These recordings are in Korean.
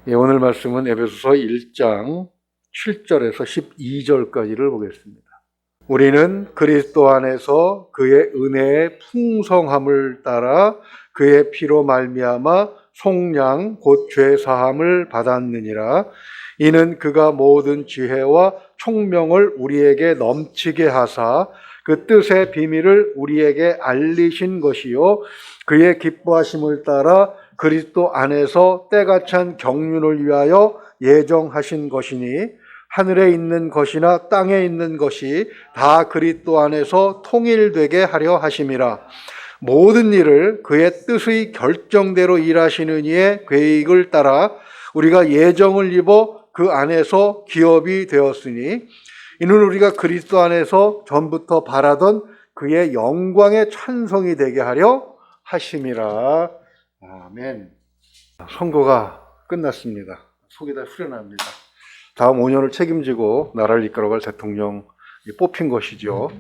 예, 오늘 말씀은 에베소서 1장 7절에서 12절까지를 보겠습니다. 우리는 그리스도 안에서 그의 은혜의 풍성함을 따라 그의 피로 말미암아 속량 곧 죄 사함을 받았느니라. 이는 그가 모든 지혜와 총명을 우리에게 넘치게 하사 그 뜻의 비밀을 우리에게 알리신 것이요 그의 기뻐하심을 따라 그리스도 안에서 때가 찬 경륜을 위하여 예정하신 것이니 하늘에 있는 것이나 땅에 있는 것이 다 그리스도 안에서 통일되게 하려 하심이라. 모든 일을 그의 뜻의 결정대로 일하시는 이의 계획을 따라 우리가 예정을 입어 그 안에서 기업이 되었으니 이는 우리가 그리스도 안에서 전부터 바라던 그의 영광의 찬송이 되게 하려 하심이라. 아멘. 선거가 끝났습니다. 속이 다 후련합니다. 다음 5년을 책임지고 나라를 이끌어갈 대통령이 뽑힌 것이죠.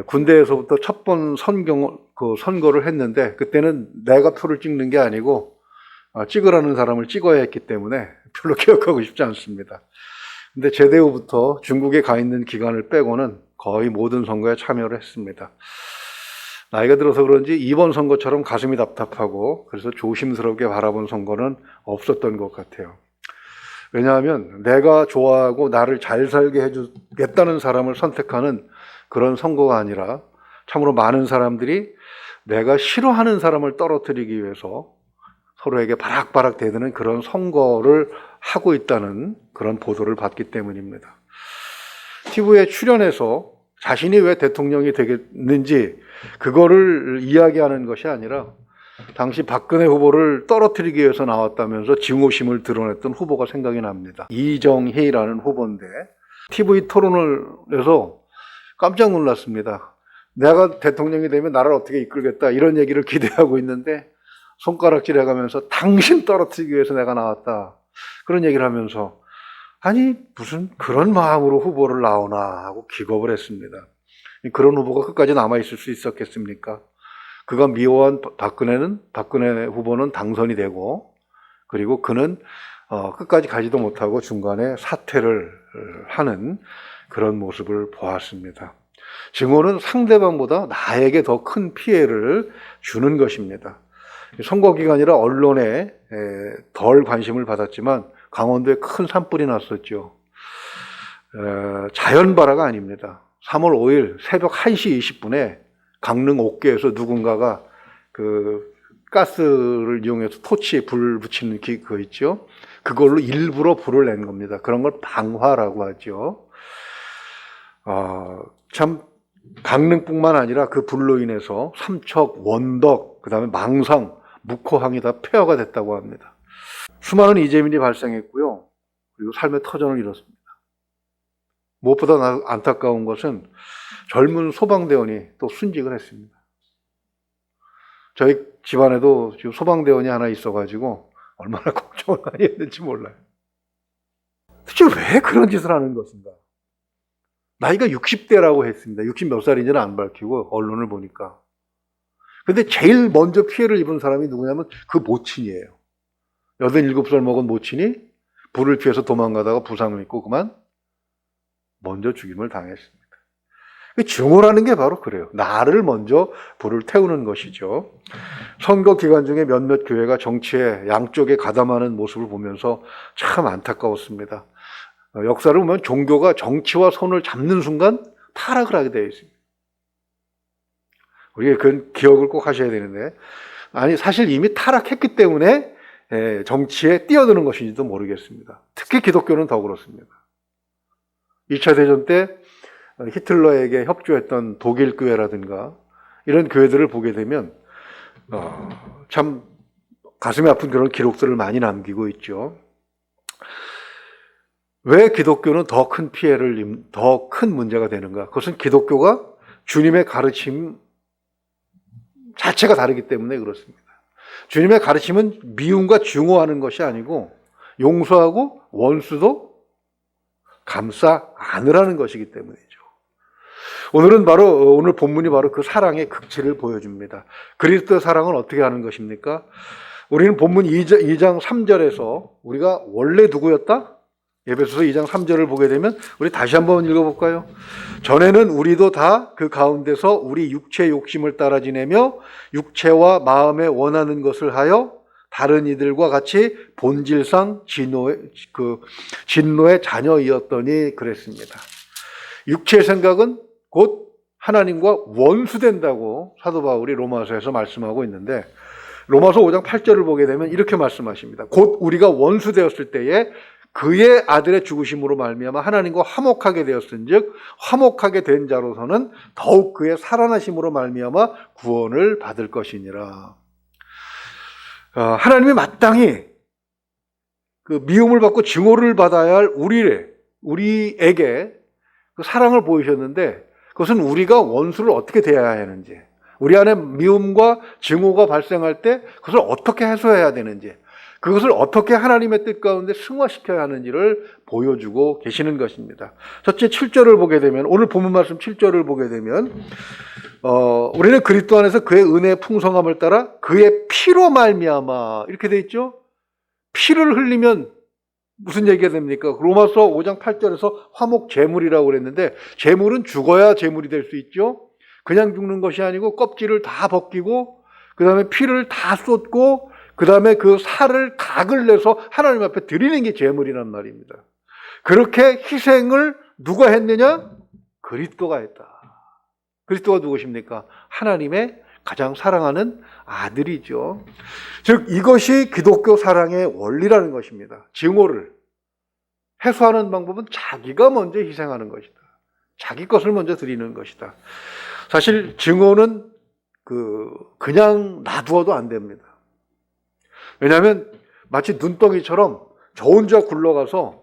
군대에서부터 첫 번 선거를 했는데 그때는 내가 표를 찍는 게 아니고 찍으라는 사람을 찍어야 했기 때문에 별로 기억하고 싶지 않습니다. 근데 제대 후부터 중국에 가 있는 기간을 빼고는 거의 모든 선거에 참여를 했습니다. 나이가 들어서 그런지 이번 선거처럼 가슴이 답답하고 그래서 조심스럽게 바라본 선거는 없었던 것 같아요. 왜냐하면 내가 좋아하고 나를 잘 살게 해주겠다는 사람을 선택하는 그런 선거가 아니라 참으로 많은 사람들이 내가 싫어하는 사람을 떨어뜨리기 위해서 서로에게 바락바락 대드는 그런 선거를 하고 있다는 그런 보도를 받기 때문입니다. TV에 출연해서 자신이 왜 대통령이 되겠는지 그거를 이야기하는 것이 아니라 당시 박근혜 후보를 떨어뜨리기 위해서 나왔다면서 증오심을 드러냈던 후보가 생각이 납니다. 이정희라는 후보인데 TV 토론을 해서 깜짝 놀랐습니다. 내가 대통령이 되면 나라를 어떻게 이끌겠다 이런 얘기를 기대하고 있는데 손가락질 해가면서 당신 떨어뜨리기 위해서 내가 나왔다 그런 얘기를 하면서 아니 무슨 그런 마음으로 후보를 나오나 하고 기겁을 했습니다. 그런 후보가 끝까지 남아있을 수 있었겠습니까? 그가 미워한 박근혜 후보는 당선이 되고 그리고 그는 끝까지 가지도 못하고 중간에 사퇴를 하는 그런 모습을 보았습니다. 증오는 상대방보다 나에게 더 큰 피해를 주는 것입니다. 선거 기간이라 언론에 덜 관심을 받았지만 강원도에 큰 산불이 났었죠. 자연발화가 아닙니다. 3월 5일 새벽 1시 20분에 강릉 옥계에서 누군가가 그 가스를 이용해서 토치에 불 붙이는 그거 있죠. 그걸로 일부러 불을 낸 겁니다. 그런 걸 방화라고 하죠. 참 강릉뿐만 아니라 그 불로 인해서 삼척, 원덕, 그 다음에 망상, 묵호항이 다 폐허가 됐다고 합니다. 수많은 이재민이 발생했고요. 그리고 삶의 터전을 잃었습니다. 무엇보다 안타까운 것은 젊은 소방대원이 또 순직을 했습니다. 저희 집안에도 지금 소방대원이 하나 있어가지고 얼마나 걱정을 많이 했는지 몰라요. 도대체 왜 그런 짓을 하는 것인가? 나이가 60대라고 했습니다. 60 몇 살인지는 안 밝히고 언론을 보니까. 근데 제일 먼저 피해를 입은 사람이 누구냐면 그 모친이에요. 87살 먹은 모친이 불을 피해서 도망가다가 부상을 입고 그만 먼저 죽임을 당했습니다. 증오라는 게 바로 그래요. 나를 먼저 불을 태우는 것이죠. 선거 기간 중에 몇몇 교회가 정치에 양쪽에 가담하는 모습을 보면서 참 안타까웠습니다. 역사를 보면 종교가 정치와 손을 잡는 순간 타락을 하게 되어 있습니다. 우리가 그 기억을 꼭 하셔야 되는데 아니 사실 이미 타락했기 때문에 정치에 뛰어드는 것인지도 모르겠습니다. 특히 기독교는 더 그렇습니다. 2차 대전 때 히틀러에게 협조했던 독일 교회라든가 이런 교회들을 보게 되면 참 가슴이 아픈 그런 기록들을 많이 남기고 있죠. 왜 기독교는 더 큰 피해를, 더 큰 문제가 되는가? 그것은 기독교가 주님의 가르침 자체가 다르기 때문에 그렇습니다. 주님의 가르침은 미움과 증오하는 것이 아니고 용서하고 원수도 감싸 안으라는 것이기 때문이죠. 오늘 본문이 바로 그 사랑의 극치를 보여줍니다. 그리스도의 사랑은 어떻게 하는 것입니까? 우리는 본문 2장 3절에서 우리가 원래 누구였다? 에베소서 2장 3절을 보게 되면 우리 다시 한번 읽어볼까요? 전에는 우리도 다 그 가운데서 우리 육체의 욕심을 따라 지내며 육체와 마음에 원하는 것을 하여 다른 이들과 같이 본질상 진노의 자녀이었더니 그랬습니다. 육체의 생각은 곧 하나님과 원수된다고 사도 바울이 로마서에서 말씀하고 있는데, 로마서 5장 8절을 보게 되면 이렇게 말씀하십니다. 곧 우리가 원수되었을 때에 그의 아들의 죽으심으로 말미암아 하나님과 화목하게 되었은즉 화목하게 된 자로서는 더욱 그의 살아나심으로 말미암아 구원을 받을 것이니라. 하나님이 마땅히 그 미움을 받고 증오를 받아야 할 우리에게 그 사랑을 보이셨는데, 그것은 우리가 원수를 어떻게 대해야 하는지, 우리 안에 미움과 증오가 발생할 때 그것을 어떻게 해소해야 되는지, 그것을 어떻게 하나님의 뜻 가운데 승화시켜야 하는지를 보여주고 계시는 것입니다. 첫째 7절을 보게 되면, 오늘 본문 말씀 7절을 보게 되면 우리는 그리스도 안에서 그의 은혜의 풍성함을 따라 그의 피로 말미암아 이렇게 돼 있죠. 피를 흘리면 무슨 얘기가 됩니까? 로마서 5장 8절에서 화목 제물이라고 그랬는데, 제물은 죽어야 제물이 될 수 있죠. 그냥 죽는 것이 아니고 껍질을 다 벗기고 그 다음에 피를 다 쏟고 그 다음에 그 살을 각을 내서 하나님 앞에 드리는 게 제물이란 말입니다. 그렇게 희생을 누가 했느냐? 그리스도가 했다. 그리스도가 누구십니까? 하나님의 가장 사랑하는 아들이죠. 즉 이것이 기독교 사랑의 원리라는 것입니다. 증오를 해소하는 방법은 자기가 먼저 희생하는 것이다. 자기 것을 먼저 드리는 것이다. 사실 증오는 그냥 놔두어도 안 됩니다. 왜냐하면 마치 눈덩이처럼 저 혼자 굴러가서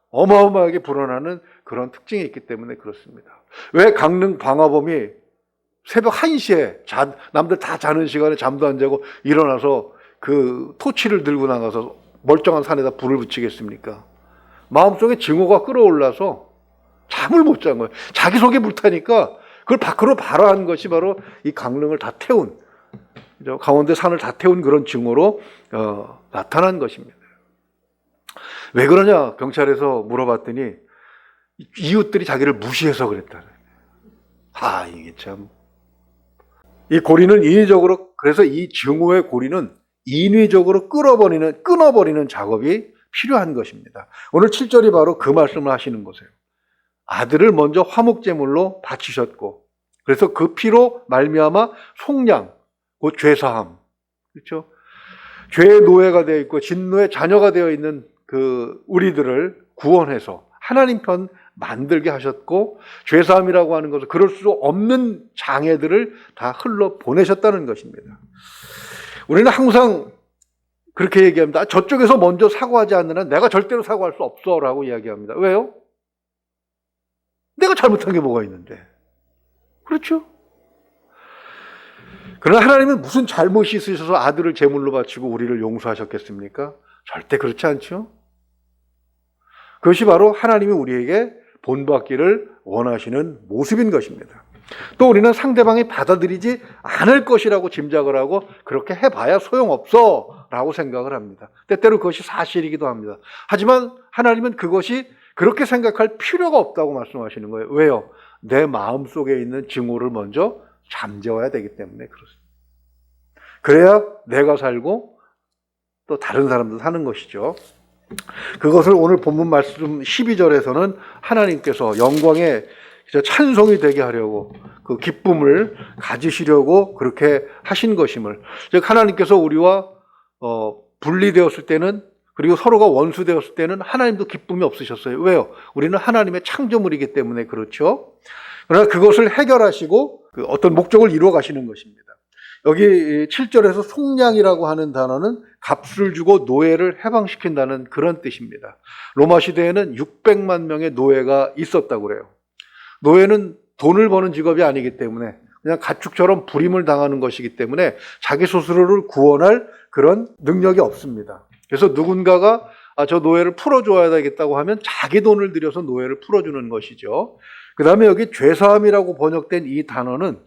어마어마하게 불어나는 그런 특징이 있기 때문에 그렇습니다. 왜 강릉 방화범이 새벽 1시에 남들 다 자는 시간에 잠도 안 자고 일어나서 그 토치를 들고 나가서 멀쩡한 산에다 불을 붙이겠습니까? 마음속에 증오가 끌어올라서 잠을 못 잔 거예요. 자기 속에 불타니까 그걸 밖으로 발화한 것이 바로 이 강릉을 다 태운, 강원도 산을 다 태운 그런 증오로 나타난 것입니다. 왜 그러냐? 경찰에서 물어봤더니 이웃들이 자기를 무시해서 그랬다는 거예요. 이게 참. 이 고리는 인위적으로, 그래서 이 증오의 고리는 인위적으로 끊어버리는 작업이 필요한 것입니다. 오늘 7절이 바로 그 말씀을 하시는 거예요. 아들을 먼저 화목제물로 바치셨고, 그래서 그 피로 말미암아 속량, 곧 죄사함, 그렇죠? 죄의 노예가 되어 있고 진노의 자녀가 되어 있는 그 우리들을 구원해서 하나님 편 만들게 하셨고, 죄사함이라고 하는 것은 그럴 수 없는 장애들을 다 흘러 보내셨다는 것입니다. 우리는 항상 그렇게 얘기합니다. 저쪽에서 먼저 사과하지 않는 한 내가 절대로 사과할 수 없어 라고 이야기합니다. 왜요? 내가 잘못한 게 뭐가 있는데. 그렇죠? 그러나 하나님은 무슨 잘못이 있으셔서 아들을 제물로 바치고 우리를 용서하셨겠습니까? 절대 그렇지 않죠? 그것이 바로 하나님이 우리에게 본받기를 원하시는 모습인 것입니다. 또 우리는 상대방이 받아들이지 않을 것이라고 짐작을 하고 그렇게 해봐야 소용없어 라고 생각을 합니다. 때때로 그것이 사실이기도 합니다. 하지만 하나님은 그것이 그렇게 생각할 필요가 없다고 말씀하시는 거예요. 왜요? 내 마음속에 있는 증오를 먼저 잠재워야 되기 때문에 그렇습니다. 그래야 내가 살고 또 다른 사람도 사는 것이죠. 그것을 오늘 본문 말씀 12절에서는 하나님께서 영광의 찬송이 되게 하려고, 그 기쁨을 가지시려고 그렇게 하신 것임을, 즉 하나님께서 우리와 분리되었을 때는, 그리고 서로가 원수되었을 때는 하나님도 기쁨이 없으셨어요. 왜요? 우리는 하나님의 창조물이기 때문에 그렇죠. 그러나 그것을 해결하시고 어떤 목적을 이루어 가시는 것입니다. 여기 7절에서 속량이라고 하는 단어는 값을 주고 노예를 해방시킨다는 그런 뜻입니다. 로마 시대에는 600만 명의 노예가 있었다고 그래요. 노예는 돈을 버는 직업이 아니기 때문에 그냥 가축처럼 부림을 당하는 것이기 때문에 자기 스스로를 구원할 그런 능력이 없습니다. 그래서 누군가가 저 노예를 풀어줘야 되겠다고 하면 자기 돈을 들여서 노예를 풀어주는 것이죠. 그 다음에 여기 죄사함이라고 번역된 이 단어는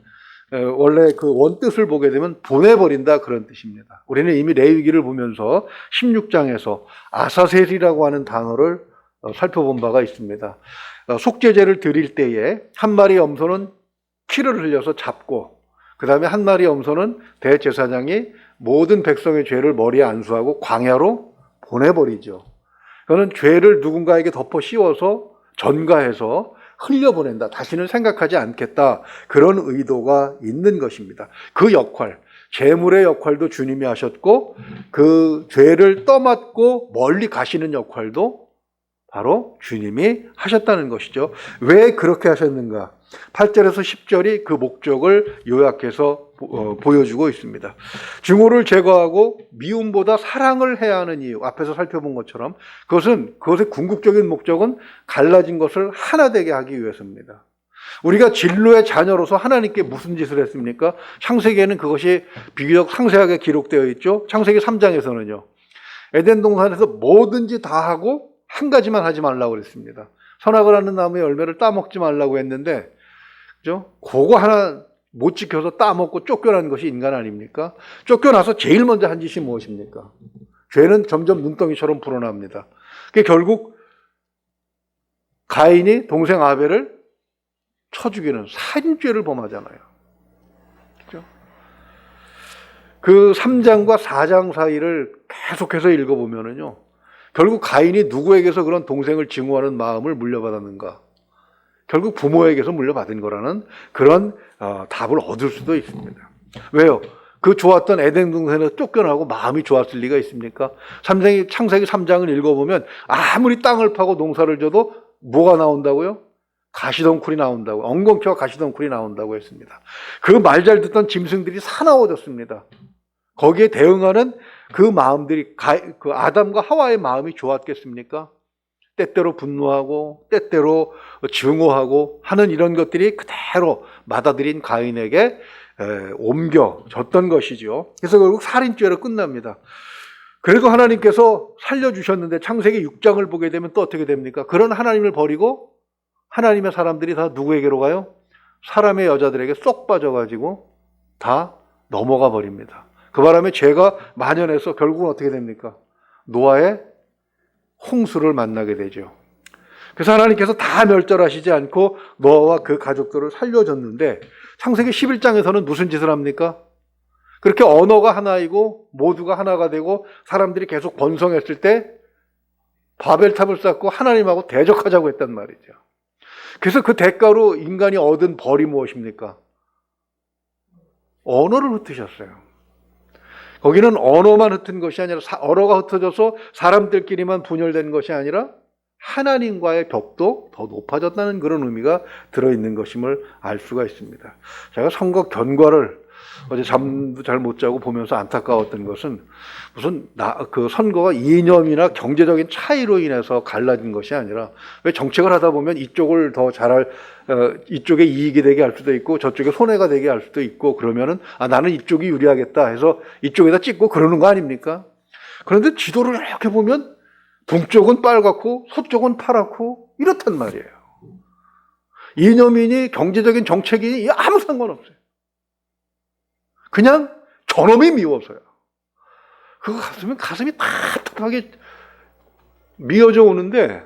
원래 그 원뜻을 보게 되면 보내버린다 그런 뜻입니다. 우리는 이미 레위기를 보면서 16장에서 아사셀이라고 하는 단어를 살펴본 바가 있습니다. 속죄제를 드릴 때에 한 마리 염소는 피를 흘려서 잡고 그 다음에 한 마리 염소는 대제사장이 모든 백성의 죄를 머리에 안수하고 광야로 보내버리죠. 그거는 죄를 누군가에게 덮어 씌워서 전가해서 흘려보낸다. 다시는 생각하지 않겠다. 그런 의도가 있는 것입니다. 그 역할, 제물의 역할도 주님이 하셨고 그 죄를 떠맡고 멀리 가시는 역할도 바로 주님이 하셨다는 것이죠. 왜 그렇게 하셨는가? 8절에서 10절이 그 목적을 요약해서 보여주고 있습니다. 증오를 제거하고 미움보다 사랑을 해야 하는 이유, 앞에서 살펴본 것처럼 그것의 궁극적인 목적은 갈라진 것을 하나 되게 하기 위해서입니다. 우리가 진로의 자녀로서 하나님께 무슨 짓을 했습니까? 창세기에는 그것이 비교적 상세하게 기록되어 있죠. 창세기 3장에서는요. 에덴 동산에서 뭐든지 다 하고 한 가지만 하지 말라고 그랬습니다. 선악을 하는 나무의 열매를 따먹지 말라고 했는데, 그죠? 그거 하나 못 지켜서 따먹고 쫓겨난 것이 인간 아닙니까? 쫓겨나서 제일 먼저 한 짓이 무엇입니까? 죄는 점점 눈덩이처럼 불어납니다. 그게 결국 가인이 동생 아벨을 쳐 죽이는 살인죄를 범하잖아요. 그죠? 그 3장과 4장 사이를 계속해서 읽어보면은요, 결국 가인이 누구에게서 그런 동생을 증오하는 마음을 물려받았는가? 결국 부모에게서 물려받은 거라는 그런 답을 얻을 수도 있습니다. 왜요? 그 좋았던 에덴 동산에서 쫓겨나고 마음이 좋았을 리가 있습니까? 창세기 3장을 읽어보면 아무리 땅을 파고 농사를 져도 뭐가 나온다고요? 가시덩굴이 나온다고, 엉겅퀴와 가시덩굴이 나온다고 했습니다. 그 말 잘 듣던 짐승들이 사나워졌습니다. 거기에 대응하는 그 마음들이 그 아담과 하와의 마음이 좋았겠습니까? 때때로 분노하고 때때로 증오하고 하는 이런 것들이 그대로 받아들인 가인에게 옮겨졌던 것이죠. 그래서 결국 살인죄로 끝납니다. 그래도 하나님께서 살려주셨는데 창세기 6장을 보게 되면 또 어떻게 됩니까? 그런 하나님을 버리고 하나님의 사람들이 다 누구에게로 가요? 사람의 여자들에게 쏙 빠져가지고 다 넘어가 버립니다. 그 바람에 죄가 만연해서 결국은 어떻게 됩니까? 노아의 홍수를 만나게 되죠. 그래서 하나님께서 다 멸절하시지 않고 노아와 그 가족들을 살려줬는데 창세기 11장에서는 무슨 짓을 합니까? 그렇게 언어가 하나이고 모두가 하나가 되고 사람들이 계속 번성했을 때 바벨탑을 쌓고 하나님하고 대적하자고 했단 말이죠. 그래서 그 대가로 인간이 얻은 벌이 무엇입니까? 언어를 흩으셨어요. 거기는 언어만 흩은 것이 아니라 언어가 흩어져서 사람들끼리만 분열된 것이 아니라 하나님과의 벽도 더 높아졌다는 그런 의미가 들어있는 것임을 알 수가 있습니다. 제가 선거 결과를 어제 잠도 잘 못 자고 보면서 안타까웠던 것은 무슨 그 선거가 이념이나 경제적인 차이로 인해서 갈라진 것이 아니라 왜 정책을 하다 보면 이쪽을 더 이쪽에 이익이 되게 할 수도 있고 저쪽에 손해가 되게 할 수도 있고 그러면은 나는 이쪽이 유리하겠다 해서 이쪽에다 찍고 그러는 거 아닙니까? 그런데 지도를 이렇게 보면 동쪽은 빨갛고 서쪽은 파랗고 이렇단 말이에요. 이념이니 경제적인 정책이니 아무 상관없어요. 그냥 저놈이 미워서요. 그거 갔으면 가슴이 답답하게 미어져 오는데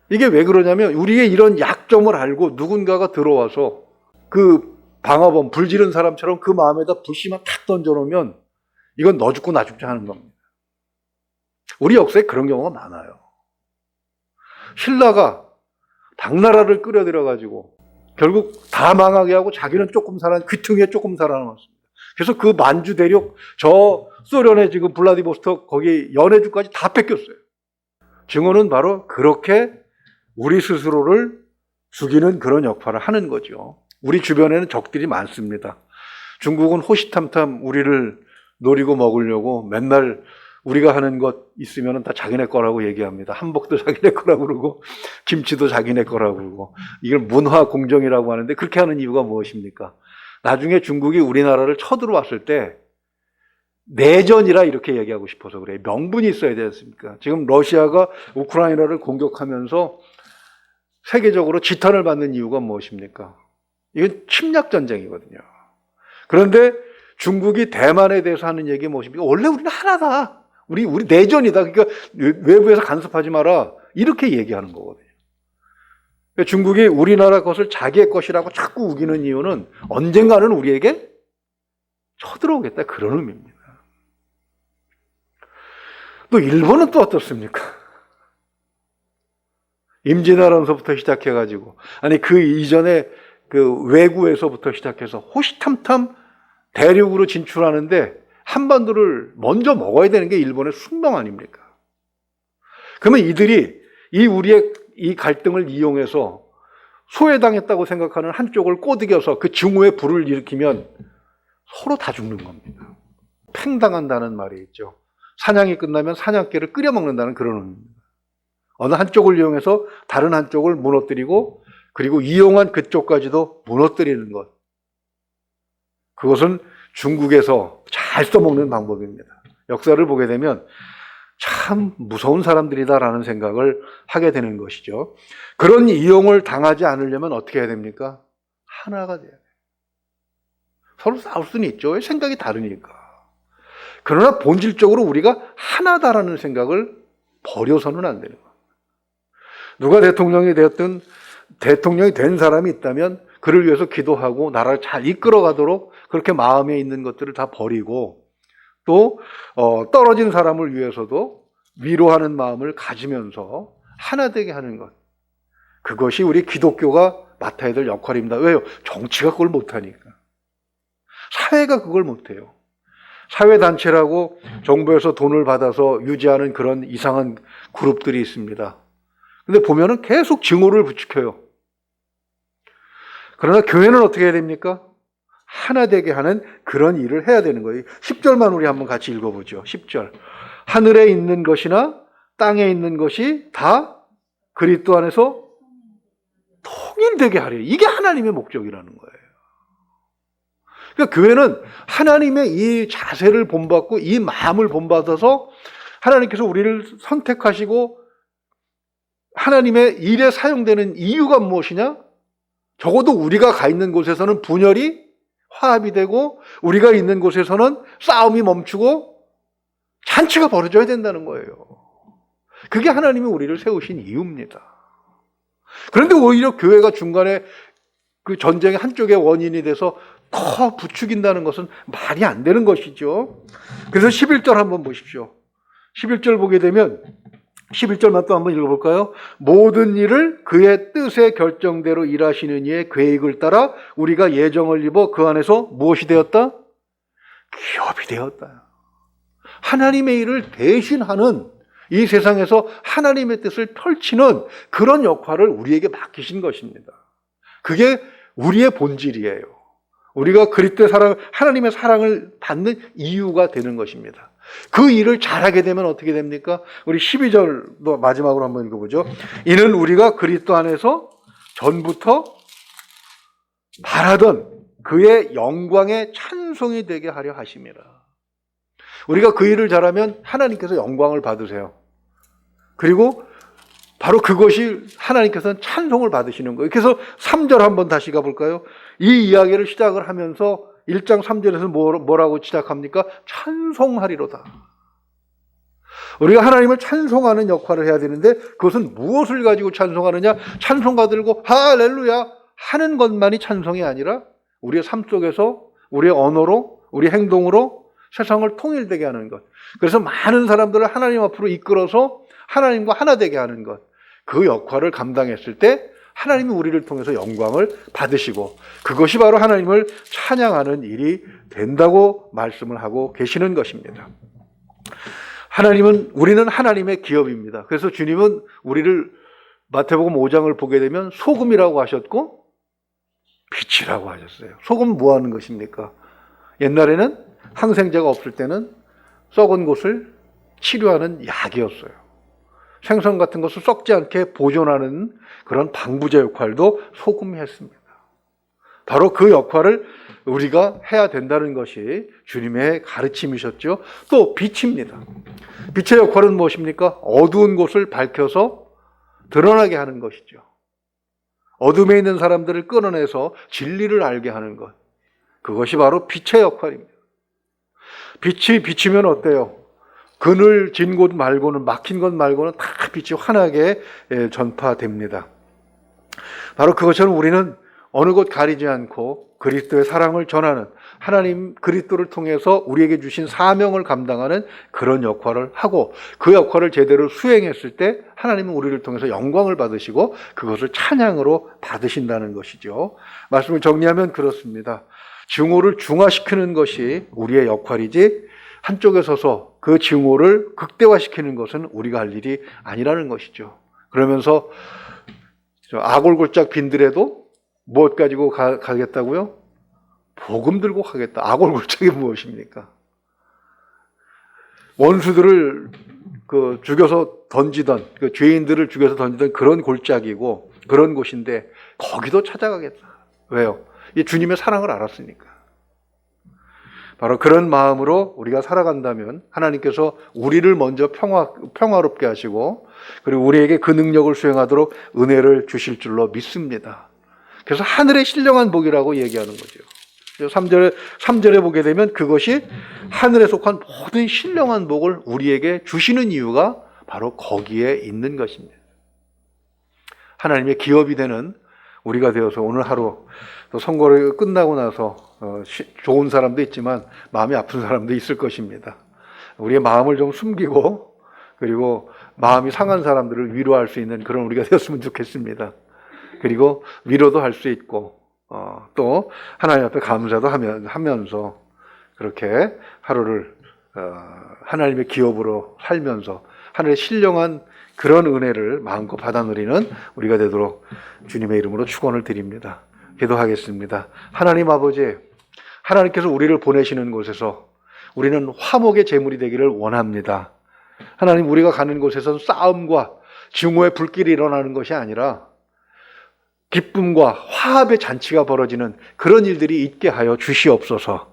이게 왜 그러냐면 우리의 이런 약점을 알고 누군가가 들어와서 그 방화범 불 지른 사람처럼 그 마음에다 불씨만 탁 던져놓으면 이건 너 죽고 나 죽자 하는 겁니다. 우리 역사에 그런 경우가 많아요. 신라가 당나라를 끌어들여가지고 결국 다 망하게 하고 자기는 조금 귀퉁이에 조금 살아남았습니다. 그래서 그 만주 대륙 저 소련의 지금 블라디보스톡 거기 연해주까지 다 뺏겼어요. 증오는 바로 그렇게 우리 스스로를 죽이는 그런 역할을 하는 거죠. 우리 주변에는 적들이 많습니다. 중국은 호시탐탐 우리를 노리고 먹으려고 맨날 우리가 하는 것 있으면 다 자기네 거라고 얘기합니다. 한복도 자기네 거라고 그러고 김치도 자기네 거라고 그러고 이걸 문화 공정이라고 하는데 그렇게 하는 이유가 무엇입니까? 나중에 중국이 우리나라를 쳐들어왔을 때 내전이라 이렇게 얘기하고 싶어서 그래요. 명분이 있어야 되지 않습니까? 지금 러시아가 우크라이나를 공격하면서 세계적으로 지탄을 받는 이유가 무엇입니까? 이건 침략 전쟁이거든요. 그런데 중국이 대만에 대해서 하는 얘기 무엇입니까? 원래 우리는 하나다. 우리 내전이다. 그러니까 외부에서 간섭하지 마라. 이렇게 얘기하는 거거든요. 그러니까 중국이 우리나라 것을 자기의 것이라고 자꾸 우기는 이유는 언젠가는 우리에게 쳐들어오겠다. 그런 의미입니다. 또 일본은 또 어떻습니까? 임진왜란서부터 시작해가지고, 아니 그 이전에 그 외구에서부터 시작해서 호시탐탐 대륙으로 진출하는데 한반도를 먼저 먹어야 되는 게 일본의 숙명 아닙니까? 그러면 이들이 우리의 이 갈등을 이용해서 소외당했다고 생각하는 한쪽을 꼬드겨서 그 증오의 불을 일으키면 서로 다 죽는 겁니다. 팽당한다는 말이 있죠. 사냥이 끝나면 사냥개를 끓여 먹는다는 그런 의미입니다. 어느 한쪽을 이용해서 다른 한쪽을 무너뜨리고 그리고 이용한 그쪽까지도 무너뜨리는 것. 그것은 중국에서 잘 써먹는 방법입니다. 역사를 보게 되면 참 무서운 사람들이다라는 생각을 하게 되는 것이죠. 그런 이용을 당하지 않으려면 어떻게 해야 됩니까? 하나가 돼야 돼요. 서로 싸울 수는 있죠. 왜? 생각이 다르니까. 그러나 본질적으로 우리가 하나다라는 생각을 버려서는 안 되는 거예요. 누가 대통령이 되었든 대통령이 된 사람이 있다면 그를 위해서 기도하고 나라를 잘 이끌어가도록 그렇게 마음에 있는 것들을 다 버리고 또 떨어진 사람을 위해서도 위로하는 마음을 가지면서 하나 되게 하는 것. 그것이 우리 기독교가 맡아야 될 역할입니다. 왜요? 정치가 그걸 못하니까. 사회가 그걸 못해요. 사회단체라고 정부에서 돈을 받아서 유지하는 그런 이상한 그룹들이 있습니다. 근데 보면은 계속 증오를 부추겨요. 그러나 교회는 어떻게 해야 됩니까? 하나 되게 하는 그런 일을 해야 되는 거예요. 10절만 우리 한번 같이 읽어보죠. 10절. 하늘에 있는 것이나 땅에 있는 것이 다 그리스도 안에서 통일되게 하려. 이게 하나님의 목적이라는 거예요. 그러니까 교회는 하나님의 이 자세를 본받고 이 마음을 본받아서 하나님께서 우리를 선택하시고 하나님의 일에 사용되는 이유가 무엇이냐? 적어도 우리가 가 있는 곳에서는 분열이 화합이 되고 우리가 있는 곳에서는 싸움이 멈추고 잔치가 벌어져야 된다는 거예요. 그게 하나님이 우리를 세우신 이유입니다. 그런데 오히려 교회가 중간에 그 전쟁의 한쪽의 원인이 돼서 더 부추긴다는 것은 말이 안 되는 것이죠. 그래서 11절 한번 보십시오. 11절 보게 되면 11절만 또 한번 읽어볼까요? 모든 일을 그의 뜻의 결정대로 일하시는 이의 계획을 따라 우리가 예정을 입어 그 안에서 무엇이 되었다? 기업이 되었다. 하나님의 일을 대신하는 이 세상에서 하나님의 뜻을 펼치는 그런 역할을 우리에게 맡기신 것입니다. 그게 우리의 본질이에요. 우리가 그리스도의 사랑, 하나님의 사랑을 받는 이유가 되는 것입니다. 그 일을 잘하게 되면 어떻게 됩니까? 우리 12절도 마지막으로 한번 읽어보죠. 이는 우리가 그리스도 안에서 전부터 바라던 그의 영광의 찬송이 되게 하려 하심이라. 우리가 그 일을 잘하면 하나님께서 영광을 받으세요. 그리고 바로 그것이 하나님께서는 찬송을 받으시는 거예요. 그래서 3절 한번 다시 가볼까요? 이 이야기를 시작을 하면서 1장 3절에서 뭐라고 시작합니까? 찬송하리로다. 우리가 하나님을 찬송하는 역할을 해야 되는데 그것은 무엇을 가지고 찬송하느냐? 찬송가 들고 할렐루야 하는 것만이 찬송이 아니라 우리의 삶 속에서 우리의 언어로 우리 행동으로 세상을 통일되게 하는 것. 그래서 많은 사람들을 하나님 앞으로 이끌어서 하나님과 하나 되게 하는 것. 그 역할을 감당했을 때 하나님이 우리를 통해서 영광을 받으시고 그것이 바로 하나님을 찬양하는 일이 된다고 말씀을 하고 계시는 것입니다. 우리는 하나님의 기업입니다. 그래서 주님은 우리를 마태복음 5장을 보게 되면 소금이라고 하셨고 빛이라고 하셨어요. 소금 뭐 하는 것입니까? 옛날에는 항생제가 없을 때는 썩은 곳을 치료하는 약이었어요. 생선 같은 것을 썩지 않게 보존하는 그런 방부제 역할도 소금이 했습니다. 바로 그 역할을 우리가 해야 된다는 것이 주님의 가르침이셨죠. 또 빛입니다. 빛의 역할은 무엇입니까? 어두운 곳을 밝혀서 드러나게 하는 것이죠. 어둠에 있는 사람들을 끌어내서 진리를 알게 하는 것. 그것이 바로 빛의 역할입니다. 빛이 비치면 어때요? 그늘진 곳 말고는, 막힌 곳 말고는 다 빛이 환하게 전파됩니다. 바로 그것처럼 우리는 어느 곳 가리지 않고 그리스도의 사랑을 전하는, 하나님 그리스도를 통해서 우리에게 주신 사명을 감당하는 그런 역할을 하고, 그 역할을 제대로 수행했을 때 하나님은 우리를 통해서 영광을 받으시고 그것을 찬양으로 받으신다는 것이죠. 말씀을 정리하면 그렇습니다. 증오를 중화시키는 것이 우리의 역할이지, 한쪽에 서서 그 증오를 극대화시키는 것은 우리가 할 일이 아니라는 것이죠. 그러면서 아골골짝 빈들에도 무엇 가지고 가겠다고요? 복음 들고 가겠다. 아골골짝이 무엇입니까? 원수들을 죽여서 던지던, 죄인들을 죽여서 던지던 그런 골짝이고 그런 곳인데 거기도 찾아가겠다. 왜요? 이 주님의 사랑을 알았으니까. 바로 그런 마음으로 우리가 살아간다면 하나님께서 우리를 먼저 평화롭게 하시고, 그리고 우리에게 그 능력을 수행하도록 은혜를 주실 줄로 믿습니다. 그래서 하늘의 신령한 복이라고 얘기하는 거죠. 3절에 보게 되면 그것이 하늘에 속한 모든 신령한 복을 우리에게 주시는 이유가 바로 거기에 있는 것입니다. 하나님의 기업이 되는 우리가 되어서 오늘 하루 또 선거를 끝나고 나서 좋은 사람도 있지만 마음이 아픈 사람도 있을 것입니다. 우리의 마음을 좀 숨기고, 그리고 마음이 상한 사람들을 위로할 수 있는 그런 우리가 되었으면 좋겠습니다. 그리고 위로도 할 수 있고 또 하나님 앞에 감사도 하면서 그렇게 하루를 하나님의 기업으로 살면서 하늘의 신령한 그런 은혜를 마음껏 받아 누리는 우리가 되도록 주님의 이름으로 축원을 드립니다. 기도하겠습니다. 하나님 아버지, 하나님께서 우리를 보내시는 곳에서 우리는 화목의 제물이 되기를 원합니다. 하나님, 우리가 가는 곳에서는 싸움과 증오의 불길이 일어나는 것이 아니라 기쁨과 화합의 잔치가 벌어지는 그런 일들이 있게 하여 주시옵소서.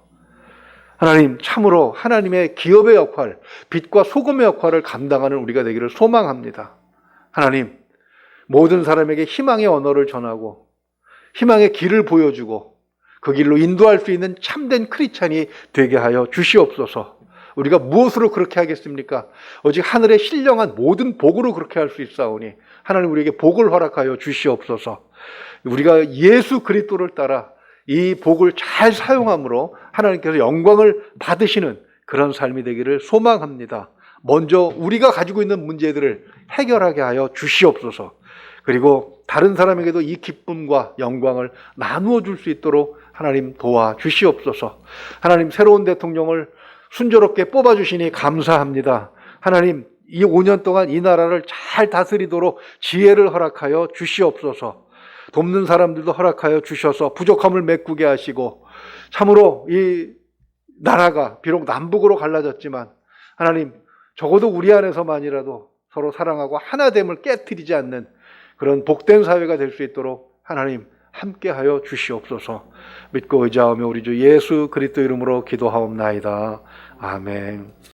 하나님, 참으로 하나님의 기업의 역할, 빛과 소금의 역할을 감당하는 우리가 되기를 소망합니다. 하나님, 모든 사람에게 희망의 언어를 전하고 희망의 길을 보여주고 그 길로 인도할 수 있는 참된 크리스찬이 되게 하여 주시옵소서. 우리가 무엇으로 그렇게 하겠습니까? 오직 하늘의 신령한 모든 복으로 그렇게 할 수 있사오니 하나님, 우리에게 복을 허락하여 주시옵소서. 우리가 예수 그리스도를 따라 이 복을 잘 사용함으로 하나님께서 영광을 받으시는 그런 삶이 되기를 소망합니다. 먼저 우리가 가지고 있는 문제들을 해결하게 하여 주시옵소서. 그리고 다른 사람에게도 이 기쁨과 영광을 나누어 줄 수 있도록 하나님 도와주시옵소서. 하나님, 새로운 대통령을 순조롭게 뽑아주시니 감사합니다. 하나님, 이 5년 동안 이 나라를 잘 다스리도록 지혜를 허락하여 주시옵소서. 돕는 사람들도 허락하여 주셔서 부족함을 메꾸게 하시고, 참으로 이 나라가 비록 남북으로 갈라졌지만 하나님, 적어도 우리 안에서만이라도 서로 사랑하고 하나됨을 깨트리지 않는 그런 복된 사회가 될 수 있도록 하나님 함께하여 주시옵소서. 믿고 의지하며 우리 주 예수 그리스도 이름으로 기도하옵나이다. 아멘.